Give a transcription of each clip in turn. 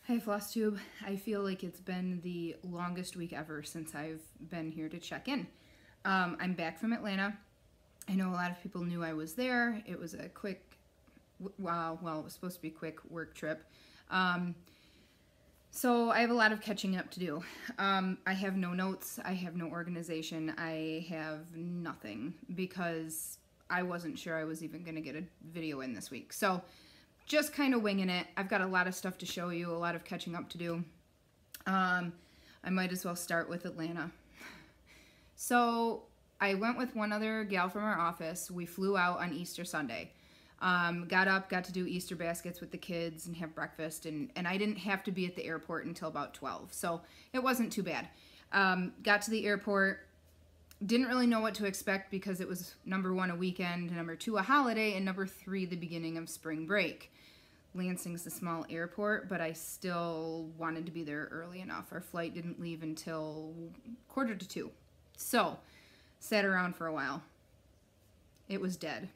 Hi Flosstube. I feel like it's been the longest week ever since I've been here to check in. I'm back from Atlanta. I know a lot of people knew I was there. It was a quick, well, it was supposed to be a quick work trip. So I have a lot of catching up to do. I have no notes. I have no organization. I have nothing because I wasn't sure I was even going to get a video in this week. So just kind of winging it. I've got a lot of stuff to show you, a lot of catching up to do. I might as well start with Atlanta. So I went with one other gal from our office. We flew out on Easter Sunday. Got up, got to do Easter baskets with the kids and have breakfast, and I didn't have to be at the airport until about 12, so it wasn't too bad. Got to the airport, didn't really know what to expect because it was number one, a weekend, number two, a holiday, and number three, the beginning of spring break. Lansing's a small airport, but I still wanted to be there early enough. Our flight didn't leave until 1:45. So, sat around for a while. It was dead.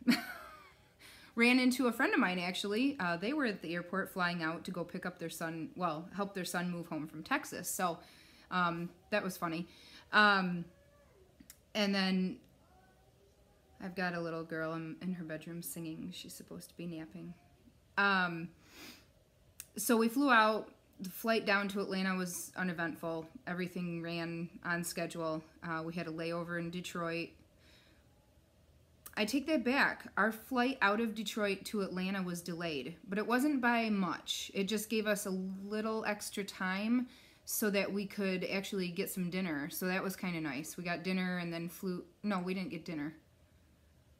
Ran into a friend of mine, actually. They were at the airport flying out to go pick up their son, well, help their son move home from Texas. So, that was funny. And then I've got a little girl in her bedroom singing. She's supposed to be napping. So we flew out. The flight down to Atlanta was uneventful. Everything ran on schedule. We had a layover in Detroit. I take that back. Our flight out of Detroit to Atlanta was delayed, but it wasn't by much. It just gave us a little extra time so that we could actually get some dinner. So that was kind of nice. We got dinner and then flew. No, we didn't get dinner.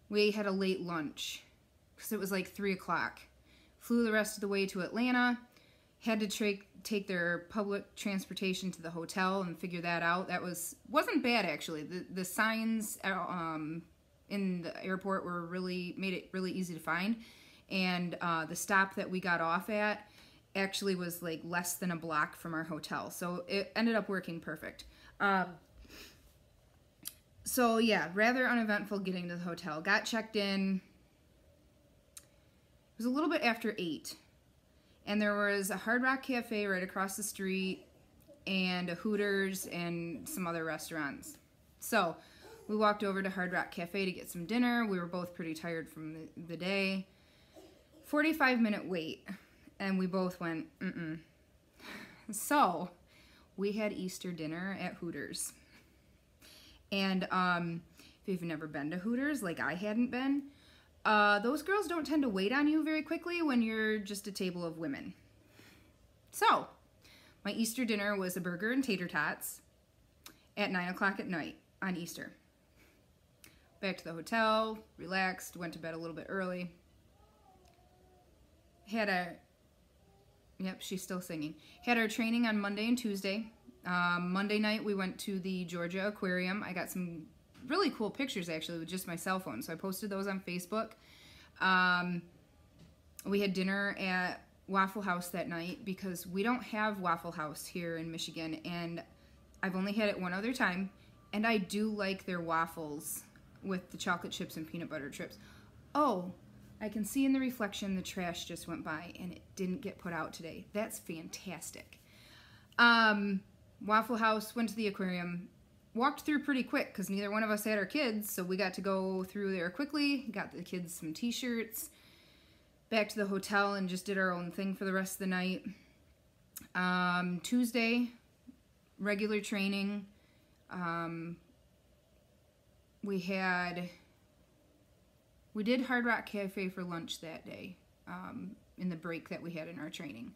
We had a late lunch because it was like 3 o'clock. Flew the rest of the way to Atlanta. Had to take their public transportation to the hotel and figure that out. That wasn't bad, actually. The signs in the airport made it really easy to find. And the stop that we got off at actually was like less than a block from our hotel. So it ended up working perfect. So yeah, rather uneventful getting to the hotel. Got checked in. It was a little bit after 8. And there was a Hard Rock Cafe right across the street and a Hooters and some other restaurants. So we walked over to Hard Rock Cafe to get some dinner. We were both pretty tired from the day. 45-minute wait. And we both went, mm-mm. So we had Easter dinner at Hooters. And if you've never been to Hooters, like I hadn't been, those girls don't tend to wait on you very quickly when you're just a table of women. So, my Easter dinner was a burger and tater tots at 9 o'clock at night on Easter. Back to the hotel, relaxed, went to bed a little bit early. Yep, she's still singing. Had our training on Monday and Tuesday. Monday night we went to the Georgia Aquarium. I got some really cool pictures actually with just my cell phone, so I posted those on Facebook. We had dinner at Waffle House that night because we don't have Waffle House here in Michigan, and I've only had it one other time, and I do like their waffles with the chocolate chips and peanut butter chips. Oh, I can see in the reflection the trash just went by and it didn't get put out today. That's fantastic. Waffle House, went to the aquarium, walked through pretty quick because neither one of us had our kids, so we got to go through there quickly, got the kids some t-shirts, back to the hotel and just did our own thing for the rest of the night. Tuesday, regular training. We did Hard Rock Cafe for lunch that day, in the break that we had in our training.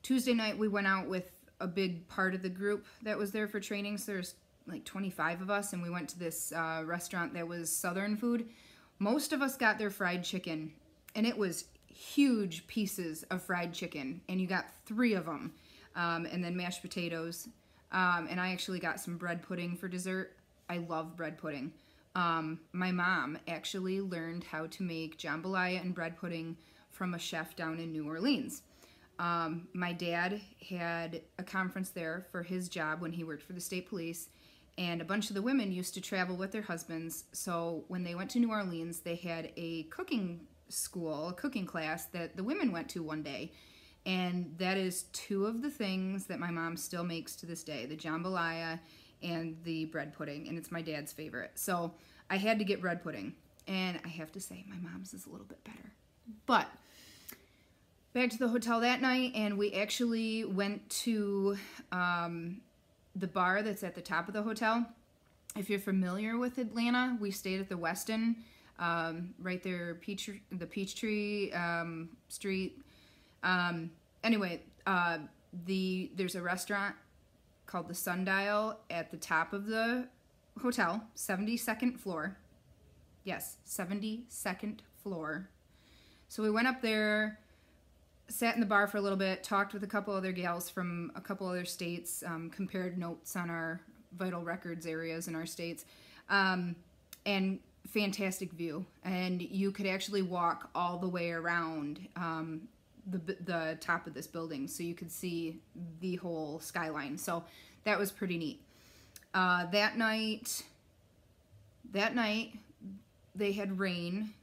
Tuesday night we went out with a big part of the group that was there for training, so there's like 25 of us, and we went to this restaurant that was Southern food. Most of us got their fried chicken, and it was huge pieces of fried chicken, and you got 3 of them, and then mashed potatoes, and I actually got some bread pudding for dessert. I love bread pudding. My mom actually learned how to make jambalaya and bread pudding from a chef down in New Orleans. My dad had a conference there for his job when he worked for the state police, and a bunch of the women used to travel with their husbands, so when they went to New Orleans, they had a cooking school, a cooking class that the women went to one day, And that is two of the things that my mom still makes to this day, the jambalaya and the bread pudding, and it's my dad's favorite. So I had to get bread pudding, and I have to say my mom's is a little bit better. But back to the hotel that night, and we actually went to the bar that's at the top of the hotel. If you're familiar with Atlanta, we stayed at the Westin, right there, the Peachtree Street. Anyway, there's a restaurant called the Sundial at the top of the hotel, 72nd floor. Yes, 72nd floor. So we went up there, sat in the bar for a little bit, talked with a couple other gals from a couple other states, compared notes on our vital records areas in our states, and fantastic view. And you could actually walk all the way around the top of this building, so you could see the whole skyline. So that was pretty neat. That night they had rain,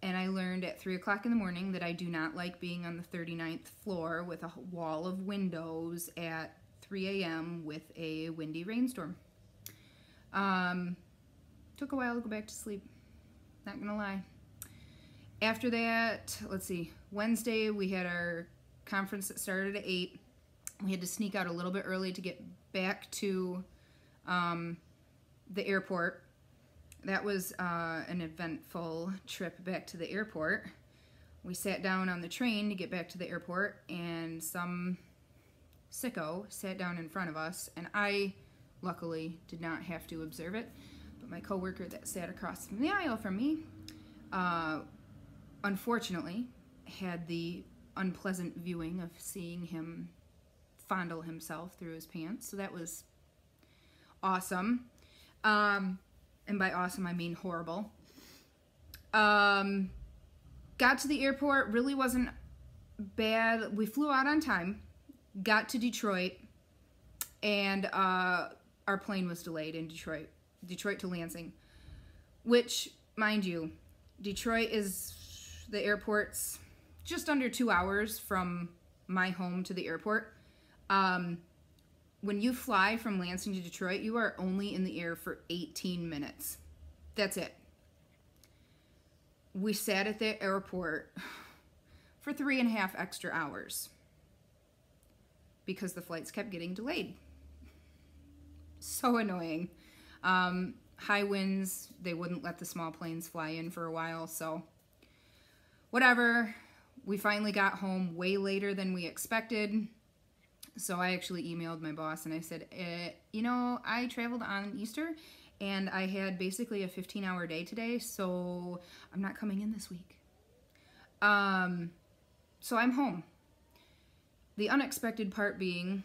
and I learned at 3 o'clock in the morning that I do not like being on the 39th floor with a wall of windows at 3 a.m. with a windy rainstorm. Took a while to go back to sleep, not gonna lie. After that, let's see, Wednesday we had our conference that started at 8. We had to sneak out a little bit early to get back to the airport. That was an eventful trip back to the airport. We sat down on the train to get back to the airport, and some sicko sat down in front of us, and I luckily did not have to observe it, but my coworker that sat across from the aisle from me unfortunately had the unpleasant viewing of seeing him fondle himself through his pants. So that was awesome. And by awesome, I mean horrible. Got to the airport, really wasn't bad. We flew out on time, got to Detroit, and our plane was delayed in Detroit to Lansing, which, mind you, Detroit is, the airport's just under 2 hours from my home to the airport. When you fly from Lansing to Detroit, you are only in the air for 18 minutes. That's it. We sat at the airport for 3.5 extra hours because the flights kept getting delayed. So annoying. High winds, they wouldn't let the small planes fly in for a while, so whatever. We finally got home way later than we expected. So I actually emailed my boss and I said, you know, I traveled on Easter and I had basically a 15-hour day today, so I'm not coming in this week. So I'm home. The unexpected part being,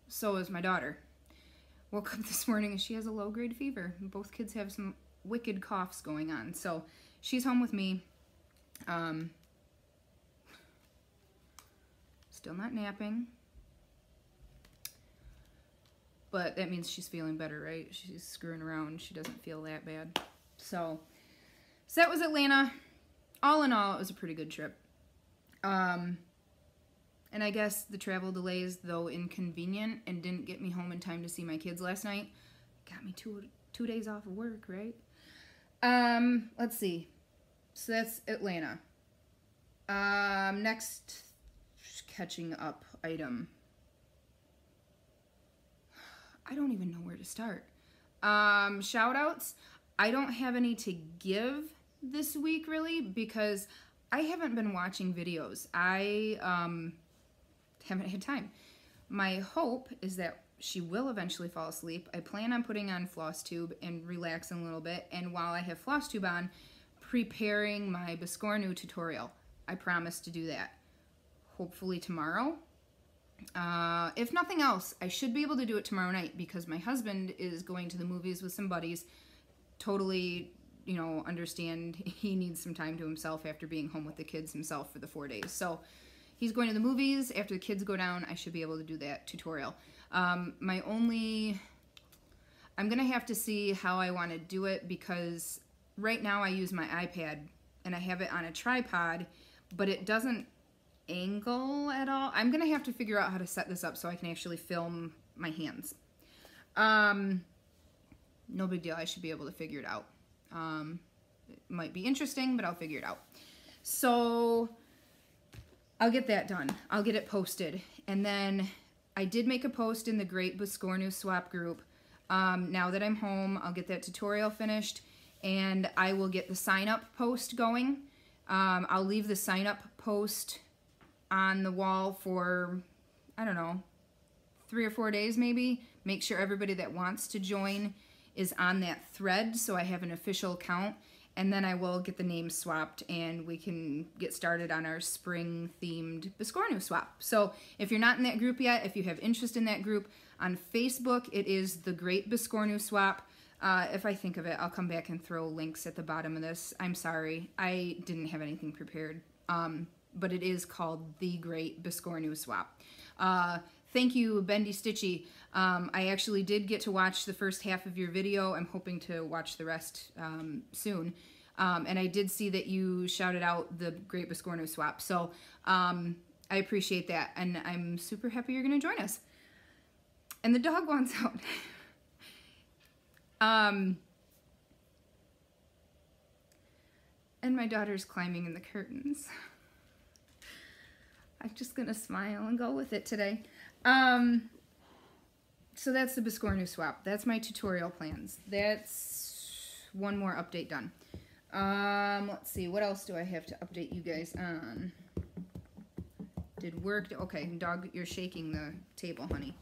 so is my daughter. Woke up this morning and she has a low-grade fever. Both kids have some wicked coughs going on. So she's home with me. Still not napping. But that means she's feeling better, right? She's screwing around. She doesn't feel that bad. So that was Atlanta. All in all, it was a pretty good trip. And I guess the travel delays, though inconvenient and didn't get me home in time to see my kids last night, got me two days off of work, right? Let's see. So that's Atlanta. Next catching up item. I don't even know where to start. Shout outs. I don't have any to give this week, really, because I haven't been watching videos. I haven't had time. My hope is that she will eventually fall asleep. I plan on putting on Flosstube and relaxing a little bit, and while I have Flosstube on, preparing my Biscornu tutorial. I promise to do that. Hopefully tomorrow. If nothing else, I should be able to do it tomorrow night because my husband is going to the movies with some buddies. Totally, you know, understand he needs some time to himself after being home with the kids himself for the 4 days. So he's going to the movies. After the kids go down, I should be able to do that tutorial. I'm going to have to see how I want to do it because right now I use my iPad and I have it on a tripod, but it doesn't angle at all. I'm gonna have to figure out how to set this up so I can actually film my hands. No big deal. I should be able to figure it out. It might be interesting, but I'll figure it out. So I'll get that done. I'll get it posted. And then I did make a post in the Great Biscornu Swap group. Now that I'm home, I'll get that tutorial finished and I will get the sign up post going. I'll leave the sign up post on the wall for, I don't know, 3 or 4 days maybe. Make sure everybody that wants to join is on that thread so I have an official account. And then I will get the name swapped and we can get started on our spring themed Biscornu swap. So if you're not in that group yet, if you have interest in that group, on Facebook it is the Great Biscornu Swap. If I think of it, I'll come back and throw links at the bottom of this. I'm sorry, I didn't have anything prepared. But it is called the Great Biscornu Swap. Thank you, Bendy Stitchy. I actually did get to watch the first half of your video. I'm hoping to watch the rest soon. And I did see that you shouted out the Great Biscornu Swap. So I appreciate that. And I'm super happy you're going to join us. And the dog wants out. And my daughter's climbing in the curtains. I'm just going to smile and go with it today. So that's the Biscornu swap. That's my tutorial plans. That's one more update done. Let's see, what else do I have to update you guys on? Did work, okay, dog, you're shaking the table, honey.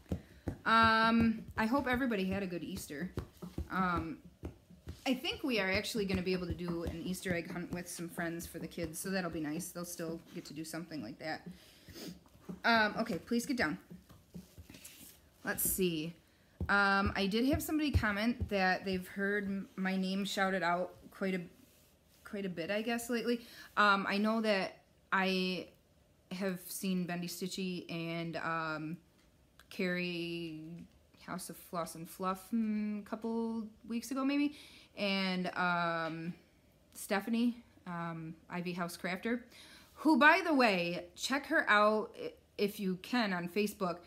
I hope everybody had a good Easter. I think we are actually going to be able to do an Easter egg hunt with some friends for the kids, so that'll be nice. They'll still get to do something like that. Okay, please get down. Let's see. I did have somebody comment that they've heard my name shouted out quite a bit, I guess, lately. I know that I have seen Bendy Stitchy and Carrie House of Floss and Fluff a couple weeks ago, maybe, and Stephanie, Ivy House Crafter, who, by the way, check her out if you can on Facebook,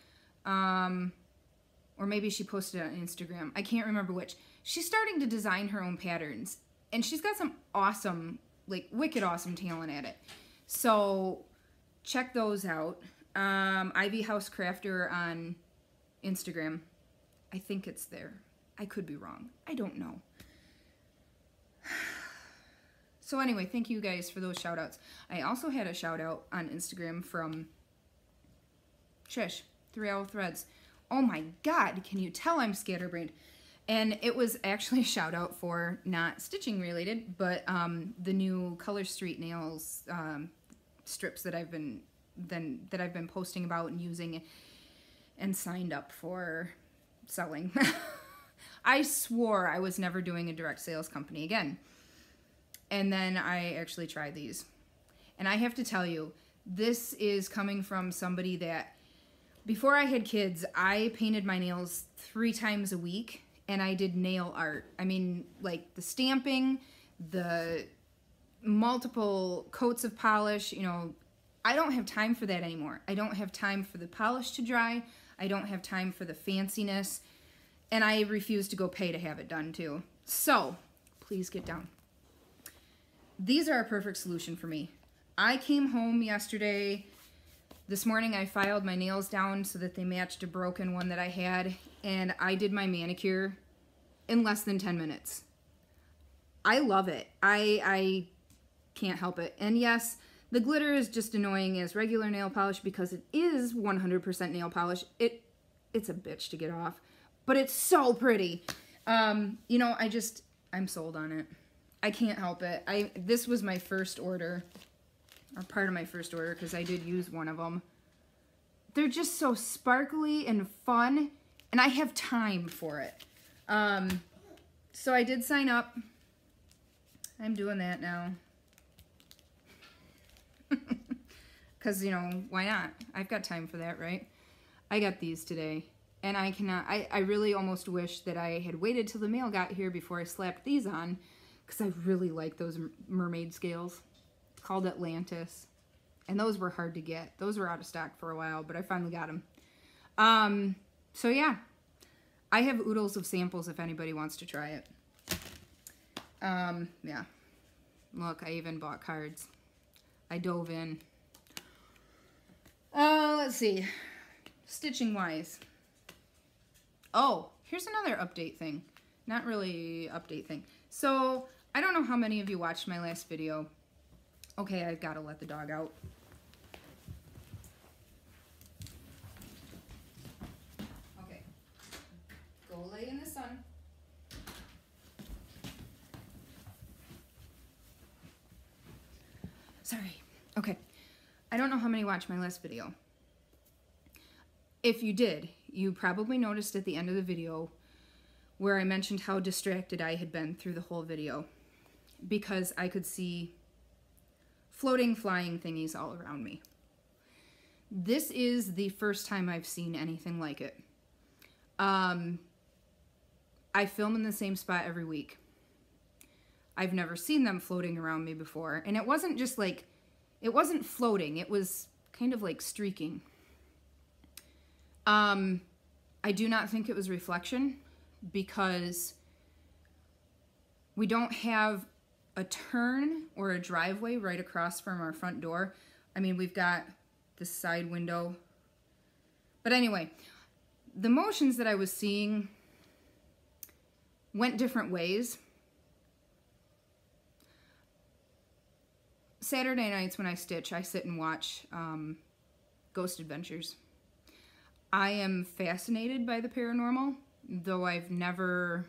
or maybe she posted it on Instagram. I can't remember which. She's starting to design her own patterns, and she's got some awesome, like, wicked awesome talent at it. So check those out. Ivy House Crafter on Instagram. I think it's there. I could be wrong. I don't know. So anyway, thank you guys for those shout outs. I also had a shout out on Instagram from Trish, 3-Hour Threads. Oh my God, can you tell I'm scatterbrained? And it was actually a shout out for not stitching related, but the new Color Street Nails strips that I've been posting about and using and signed up for selling. I swore I was never doing a direct sales company again. And then I actually tried these. And I have to tell you, this is coming from somebody that, before I had kids, I painted my nails 3 times a week, and I did nail art. I mean, like the stamping, the multiple coats of polish, you know, I don't have time for that anymore. I don't have time for the polish to dry. I don't have time for the fanciness. And I refuse to go pay to have it done too. So, please get down. These are a perfect solution for me. I came home yesterday. This morning I filed my nails down so that they matched a broken one that I had. And I did my manicure in less than 10 minutes. I love it. I can't help it. And yes, the glitter is just annoying as regular nail polish because it is 100% nail polish. It's a bitch to get off. But it's so pretty. You know, I'm sold on it. I can't help it. This was my first order, or part of my first order, because I did use one of them. They're just so sparkly and fun, and I have time for it. So I did sign up. I'm doing that now. Because, you know, why not? I've got time for that, right? I got these today. And I cannot, I really almost wish that I had waited till the mail got here before I slapped these on, because I really like those mermaid scales. It's called Atlantis. And those were hard to get. Those were out of stock for a while, but I finally got them. So yeah, I have oodles of samples if anybody wants to try it. Yeah. Look, I even bought cards. I dove in. Let's see. Stitching wise. Oh, here's another update thing. Not really update thing. So, I don't know how many of you watched my last video. Okay, I've got to let the dog out. Okay. Go lay in the sun. Sorry. Okay. I don't know how many watched my last video. If you did, you probably noticed at the end of the video where I mentioned how distracted I had been through the whole video because I could see floating, flying thingies all around me. This is the first time I've seen anything like it. I film in the same spot every week. I've never seen them floating around me before. And it wasn't just like, it wasn't floating. It was kind of like streaking. I do not think it was reflection because we don't have a turn or a driveway right across from our front door. I mean, we've got this side window. But anyway, the motions that I was seeing went different ways. Saturday nights when I stitch, I sit and watch Ghost Adventures. I am fascinated by the paranormal, though I've never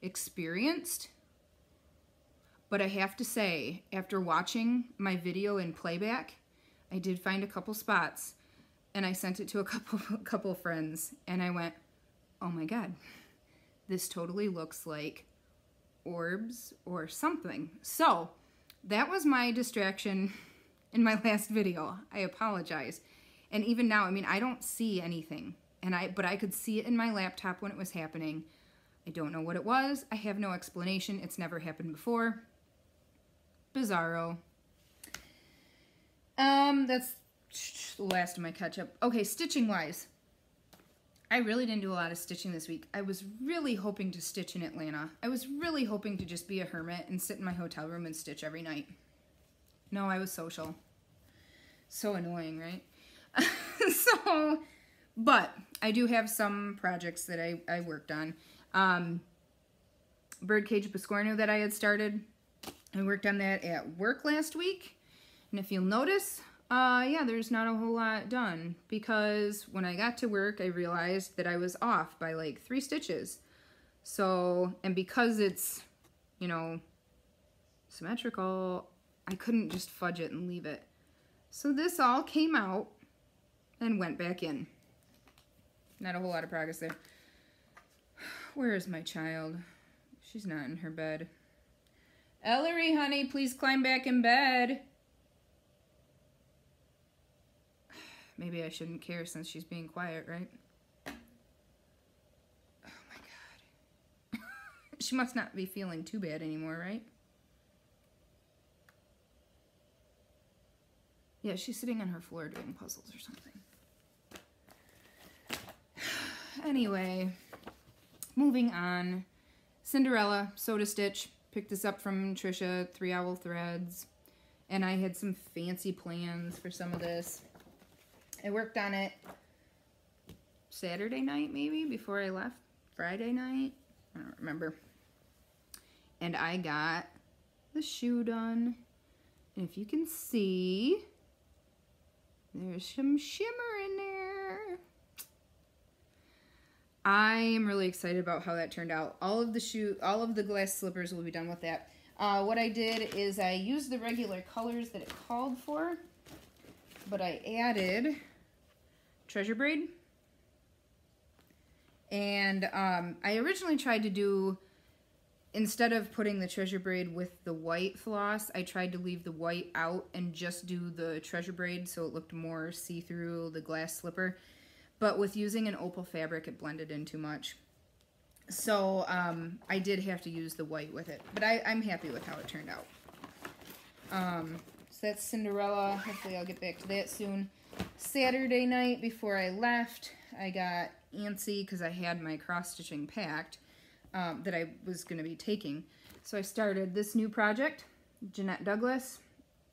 experienced. But I have to say, after watching my video in playback, I did find a couple spots, and I sent it to a couple friends, and I went, oh my god, this totally looks like orbs or something. So, that was my distraction in my last video. I apologize. And even now, I mean, I don't see anything. But I could see it in my laptop when it was happening. I don't know what it was. I have no explanation. It's never happened before. Bizarro. That's the last of my catch-up. Okay, stitching-wise. I really didn't do a lot of stitching this week. I was really hoping to stitch in Atlanta. I was really hoping to just be a hermit and sit in my hotel room and stitch every night. No, I was social. So annoying, right? But I do have some projects that I worked on. Birdcage Biscornu that I had started. I worked on that at work last week. And if you'll notice, yeah, there's not a whole lot done because when I got to work, I realized that I was off by like 3 stitches. So, and because it's, you know, symmetrical, I couldn't just fudge it and leave it. So this all came out and went back in. Not a whole lot of progress there. Where is my child? She's not in her bed. Ellery, honey, please climb back in bed. Maybe I shouldn't care since she's being quiet, right? Oh my god. She must not be feeling too bad anymore, right? Yeah, she's sitting on her floor doing puzzles or something. Anyway, moving on. Cinderella, Soda Stitch. Picked this up from Trisha, 3 Owl Threads. And I had some fancy plans for some of this. I worked on it Saturday night, maybe, before I left. Friday night? I don't remember. And I got the shoe done. And if you can see, there's some shimmer in there. I am really excited about how that turned out. All of the glass slippers will be done with that. What I did is I used the regular colors that it called for, but I added treasure braid. And I originally tried to do, instead of putting the treasure braid with the white floss, I tried to leave the white out and just do the treasure braid so it looked more see-through the glass slipper. But with using an opal fabric, it blended in too much. So I did have to use the white with it. But I'm happy with how it turned out. So that's Cinderella. Hopefully I'll get back to that soon. Saturday night before I left, I got antsy because I had my cross-stitching packed that I was going to be taking. So I started this new project, Jeanette Douglas,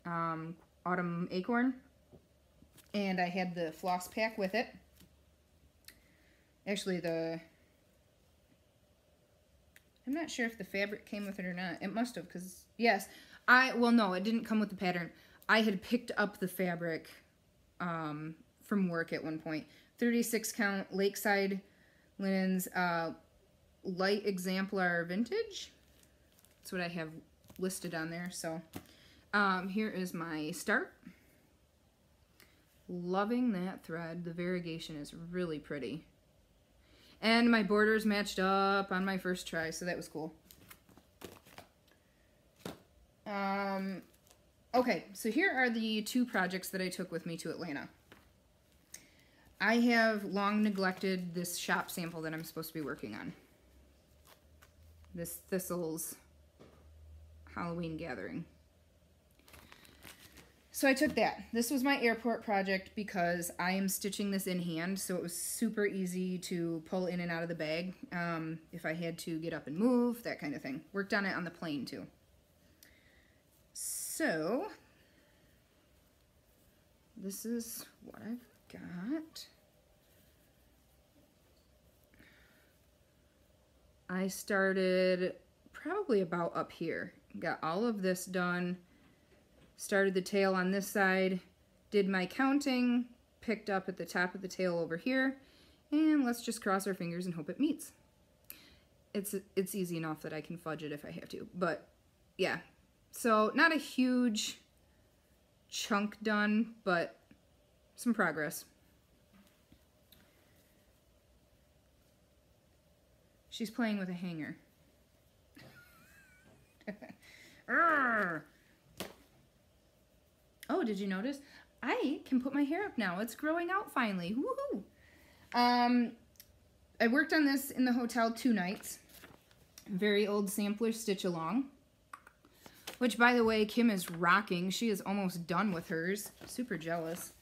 Autumn Acorn, and I had the floss pack with it. Actually, I'm not sure if the fabric came with it or not. It must have, because, yes, well, no, it didn't come with the pattern. I had picked up the fabric from work at one point. 36 count Lakeside Linens, light exemplar vintage. That's what I have listed on there. So here is my start. Loving that thread. The variegation is really pretty. And my borders matched up on my first try, so that was cool. Okay, so here are the two projects that I took with me to Atlanta. I have long neglected this shop sample that I'm supposed to be working on. This Thistles Halloween Gathering. So I took that. This was my airport project because I am stitching this in hand, so it was super easy to pull in and out of the bag if I had to get up and move, that kind of thing. Worked on it on the plane too. So this is what I've got. I started probably about up here. Got all of this done. Started the tail on this side, did my counting, picked up at the top of the tail over here, and let's just cross our fingers and hope it meets. It's easy enough that I can fudge it if I have to, but yeah. So not a huge chunk done, but some progress. She's playing with a hanger. Oh, did you notice? I can put my hair up now. It's growing out finally. Woohoo! I worked on this in the hotel 2 nights. Vari-old Sampler Stitch Along. Which, by the way, Kim is rocking. She is almost done with hers. Super jealous.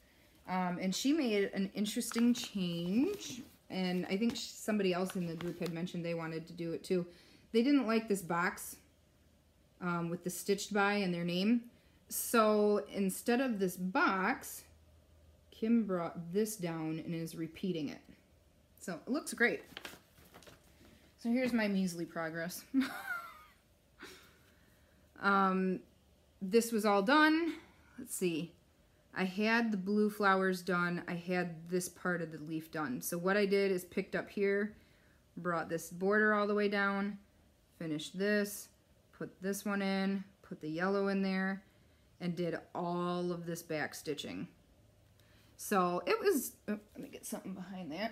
And she made an interesting change. And I think somebody else in the group had mentioned they wanted to do it too. They didn't like this box with the stitched by and their name. So instead of this box, Kim brought this down and is repeating it. So it looks great. So here's my measly progress. This was all done. Let's see. I had the blue flowers done. I had this part of the leaf done. So what I did is picked up here, brought this border all the way down, finished this, put this one in, put the yellow in there, and did all of this back stitching. So it was, oh, let me get something behind that.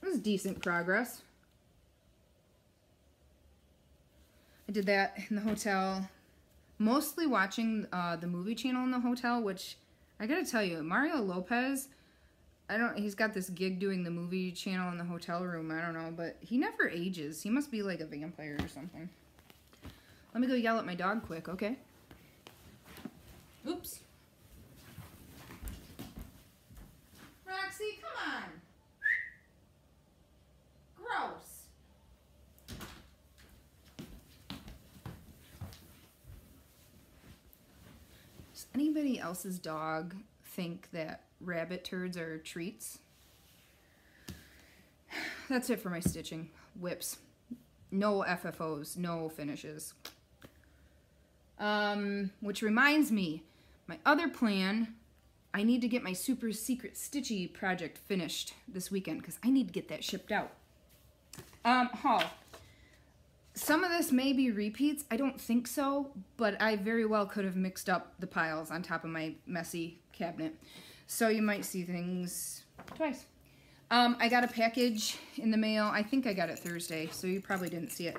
It was decent progress. I did that in the hotel, mostly watching the movie channel in the hotel, which I gotta tell you, Mario Lopez, he's got this gig doing the movie channel in the hotel room, I don't know, but he never ages. He must be like a vampire or something. Let me go yell at my dog quick, okay? Oops. Roxy, come on. Gross. Does anybody else's dog think that rabbit turds are treats? That's it for my stitching. Whips. No FFOs, no finishes. Which reminds me, my other plan, I need to get my super secret stitchy project finished this weekend because I need to get that shipped out. Haul. Some of this may be repeats. I don't think so, but I very well could have mixed up the piles on top of my messy cabinet. So you might see things twice. I got a package in the mail. I think I got it Thursday, so you probably didn't see it.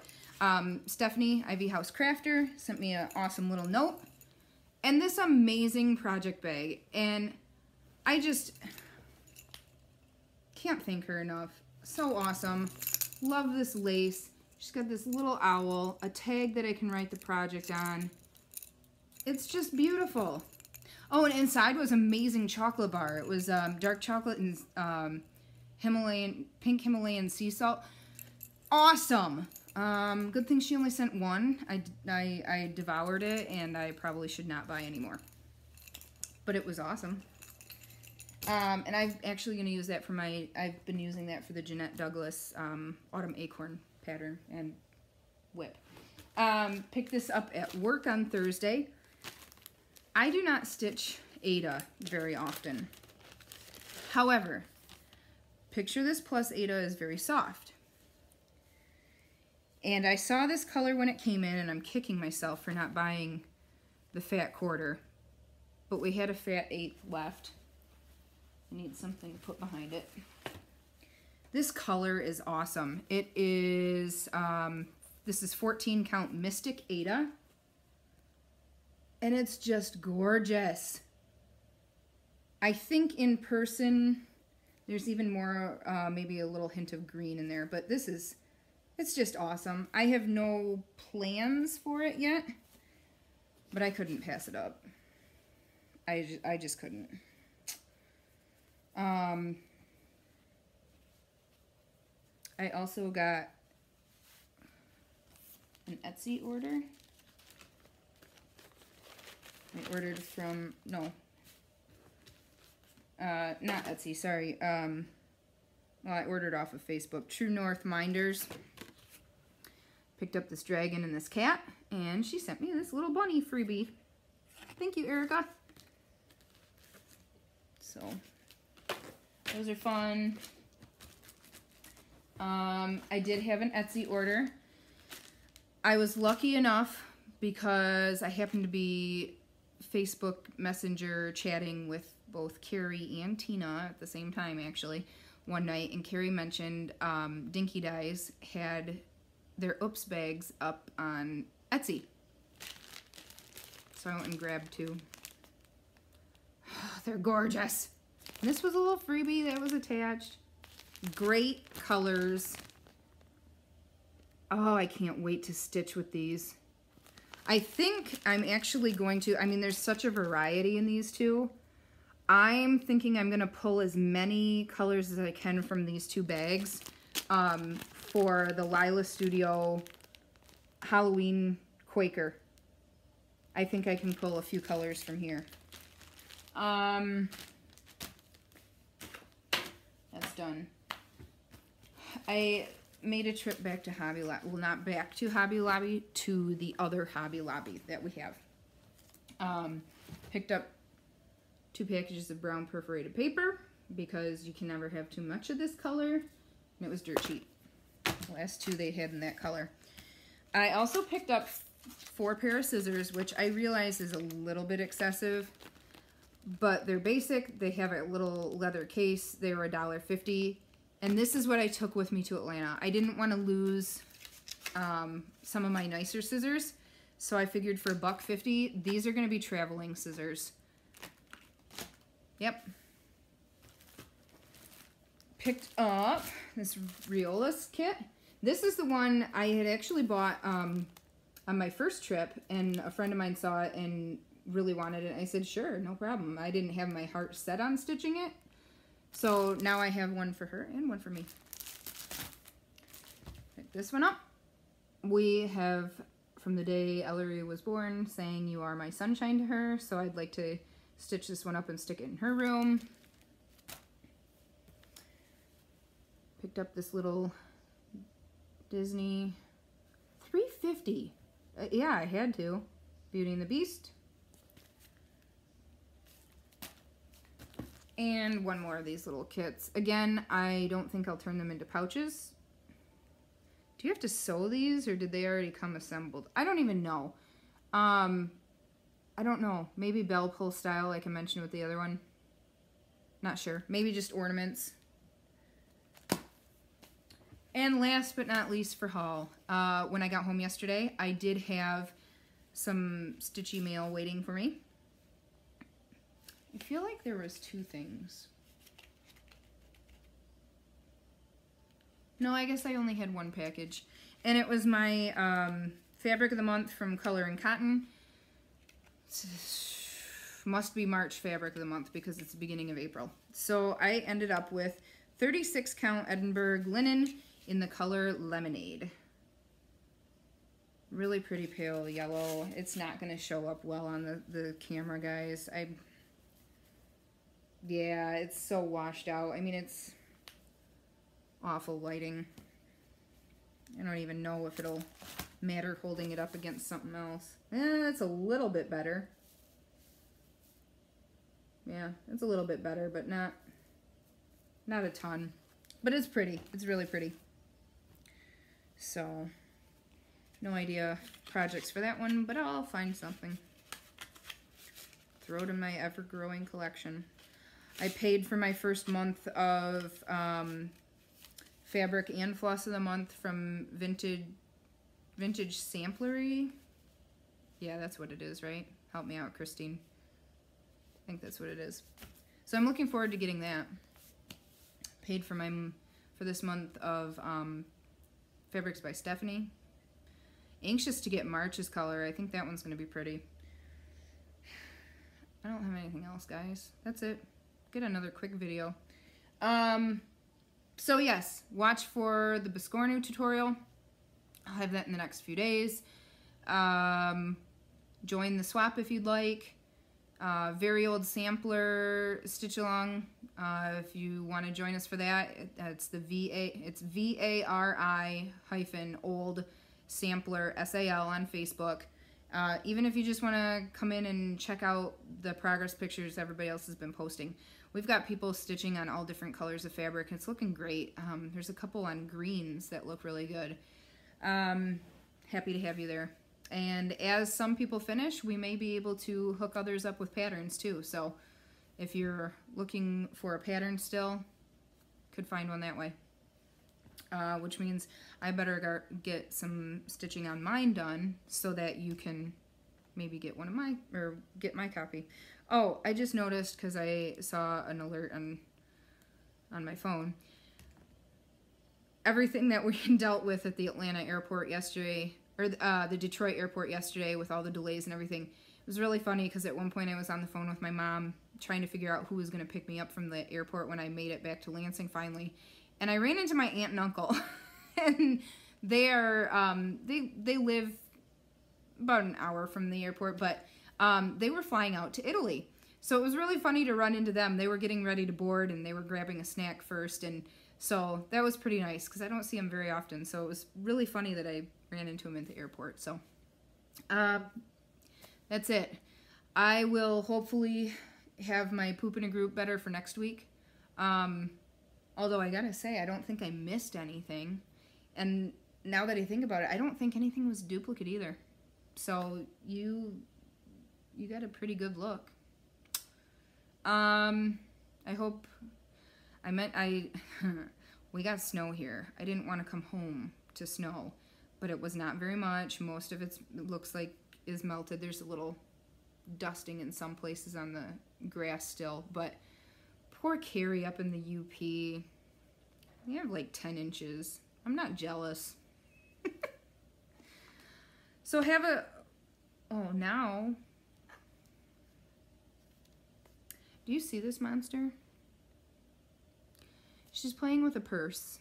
Stephanie, Ivy House Crafter, sent me an awesome little note. And this amazing project bag. And I just can't thank her enough. So awesome. Love this lace. She's got this little owl, a tag that I can write the project on. It's just beautiful. Oh, and inside was amazing chocolate bar. It was dark chocolate and pink Himalayan sea salt. Awesome. Good thing she only sent one. I devoured it, and I probably should not buy any more. But it was awesome. And I'm actually going to use that for I've been using that for the Jeanette Douglas Autumn Acorn pattern and whip. Picked this up at work on Thursday. I do not stitch Aida very often. However, picture this plus Aida is very soft. And I saw this color when it came in, and I'm kicking myself for not buying the fat quarter. But we had a fat eighth left. I need something to put behind it. This color is awesome. It is, this is 14 count Mystic Aida. And it's just gorgeous. I think in person, there's even more, maybe a little hint of green in there. But this is... it's just awesome. I have no plans for it yet, but I couldn't pass it up. I just couldn't. I also got an Etsy order. I ordered from, no, not Etsy, sorry. Well, I ordered off of Facebook. True North Minders. Picked up this dragon and this cat, and she sent me this little bunny freebie. Thank you, Erica. So, those are fun. I did have an Etsy order. I was lucky enough because I happened to be Facebook Messenger chatting with both Carrie and Tina at the same time, actually, one night, and Carrie mentioned Dinky Dyes had their Oops bags up on Etsy. So I went and grabbed two. They're gorgeous. And this was a little freebie that was attached. Great colors. Oh, I can't wait to stitch with these. I think I'm actually going to, I mean, there's such a variety in these two. I'm thinking I'm going to pull as many colors as I can from these two bags for the Lila Studio Halloween Quaker. I think I can pull a few colors from here. That's done. I made a trip back to Hobby Lobby. Well, not back to Hobby Lobby, to the other Hobby Lobby that we have. Picked up 2 packages of brown perforated paper because you can never have too much of this color. And it was dirt cheap. The last 2 they had in that color. I also picked up 4 pair of scissors, which I realize is a little bit excessive. But they're basic. They have a little leather case. They were $1.50. And this is what I took with me to Atlanta. I didn't want to lose some of my nicer scissors. So I figured for $1.50, these are going to be traveling scissors. Yep. Picked up this Riolas kit. This is the one I had actually bought on my first trip. And a friend of mine saw it and really wanted it. I said, sure, no problem. I didn't have my heart set on stitching it. So now I have one for her and one for me. Pick this one up. We have, from the day Ellery was born, saying you are my sunshine to her. So I'd like to stitch this one up and stick it in her room. Picked up this little Disney $3.50. Yeah, I had to. Beauty and the Beast. And one more of these little kits. Again, I don't think I'll turn them into pouches. Do you have to sew these, or did they already come assembled? I don't even know. I don't know. Maybe bell pull style, like I mentioned with the other one. Not sure. Maybe just ornaments. And last but not least for haul, when I got home yesterday, I did have some stitchy mail waiting for me. I feel like there was 2 things. No, I guess I only had 1 package. And it was my Fabric of the Month from Color and Cotton. must be March fabric of the month because it's the beginning of April. So I ended up with 36 count Edinburgh linen in the color Lemonade. Really pretty pale yellow. It's not going to show up well on the camera, guys. Yeah, it's so washed out. I mean, it's awful lighting. I don't even know if it'll matter holding it up against something else. It's a little bit better. Yeah, it's a little bit better, but not a ton. But it's pretty. It's really pretty. So, no idea projects for that one, but I'll find something. Throw it in my ever-growing collection. I paid for my first month of fabric and floss of the month from Vintage Samplery. Yeah, that's what it is, right? Help me out, Christine. I think that's what it is. So I'm looking forward to getting that. Paid for this month of Fabrics by Stephanie. Anxious to get March's color. I think that one's going to be pretty. I don't have anything else, guys. That's it. Get another quick video. So yes, watch for the Biscornu tutorial. I'll have that in the next few days. Join the swap if you'd like. Vari-old Sampler Stitch Along. If you want to join us for that, it's Vari-old Sampler SAL on Facebook. Even if you just want to come in and check out the progress pictures everybody else has been posting. We've got people stitching on all different colors of fabric. It's looking great. There's a couple on greens that look really good. Happy to have you there. And as some people finish, we may be able to hook others up with patterns too. So if you're looking for a pattern still, could find one that way. Which means I better get some stitching on mine done so that you can maybe get one of my, or get my copy. Oh, I just noticed because I saw an alert on my phone. Everything that we dealt with at the Atlanta airport yesterday, or the Detroit airport yesterday with all the delays and everything, it was really funny because at one point I was on the phone with my mom trying to figure out who was going to pick me up from the airport when I made it back to Lansing finally. And I ran into my aunt and uncle, and they are, they live about an hour from the airport, but they were flying out to Italy. So it was really funny to run into them. They were getting ready to board, and they were grabbing a snack first, and so that was pretty nice, because I don't see them very often, so it was really funny that I ran into them at the airport. So that's it. I will hopefully have my poop in a group better for next week. Although I gotta say, I don't think I missed anything. And now that I think about it, I don't think anything was duplicate either. So you got a pretty good look. I hope, we got snow here. I didn't want to come home to snow, but it was not very much. Most of it looks like is melted. There's a little dusting in some places on the grass still, but poor Carrie up in the UP. They have like 10 inches. I'm not jealous. So have a... Oh, now... Do you see this monster? She's playing with a purse.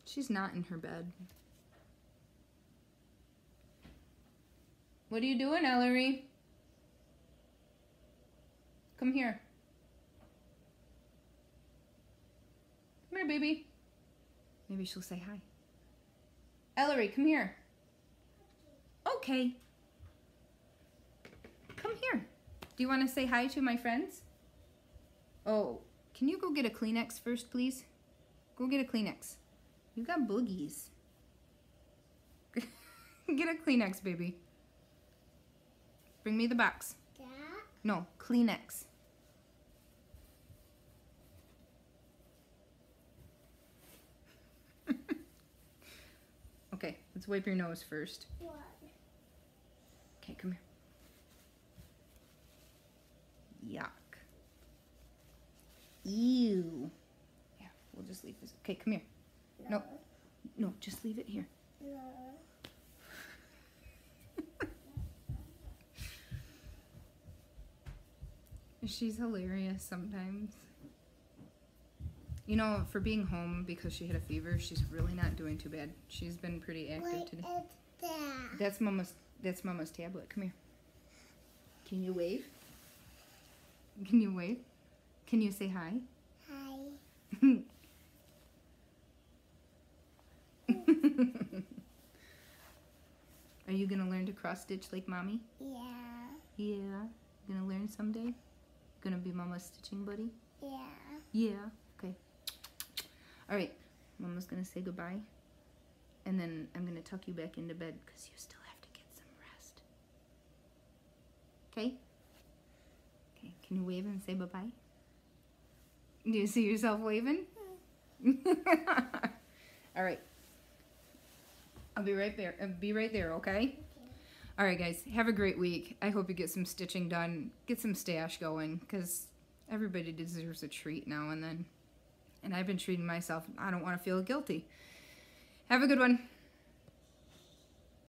She's not in her bed. What are you doing, Ellery? Come here. Come here, baby. Maybe she'll say hi. Ellery, come here. Okay. Come here. Do you want to say hi to my friends? Oh, can you go get a Kleenex first, please? Go get a Kleenex. You got boogies. Get a Kleenex, baby. Bring me the box. Dad? No, Kleenex. Okay, let's wipe your nose first. What? Okay, come here. Yuck. Ew. Yeah, we'll just leave this. Okay, come here. No. No, just leave it here. No. She's hilarious sometimes. You know, for being home because she had a fever, she's really not doing too bad. She's been pretty active today. That's Mama's tablet. Come here. Can you wave? Can you wave? Can you say hi? Hi. Are you gonna learn to cross stitch like Mommy? Yeah. Yeah. You gonna learn someday? Gonna be Mama's stitching buddy? Yeah. Yeah. Okay. All right. Mama's gonna say goodbye, and then I'm gonna tuck you back into bed because you still have to get some rest. Okay? Okay. Can you wave and say bye-bye? Do you see yourself waving? All right. I'll be right there. Okay? All right, guys. Have a great week. I hope you get some stitching done. Get some stash going, because everybody deserves a treat now and then. And I've been treating myself. I don't want to feel guilty. Have a good one.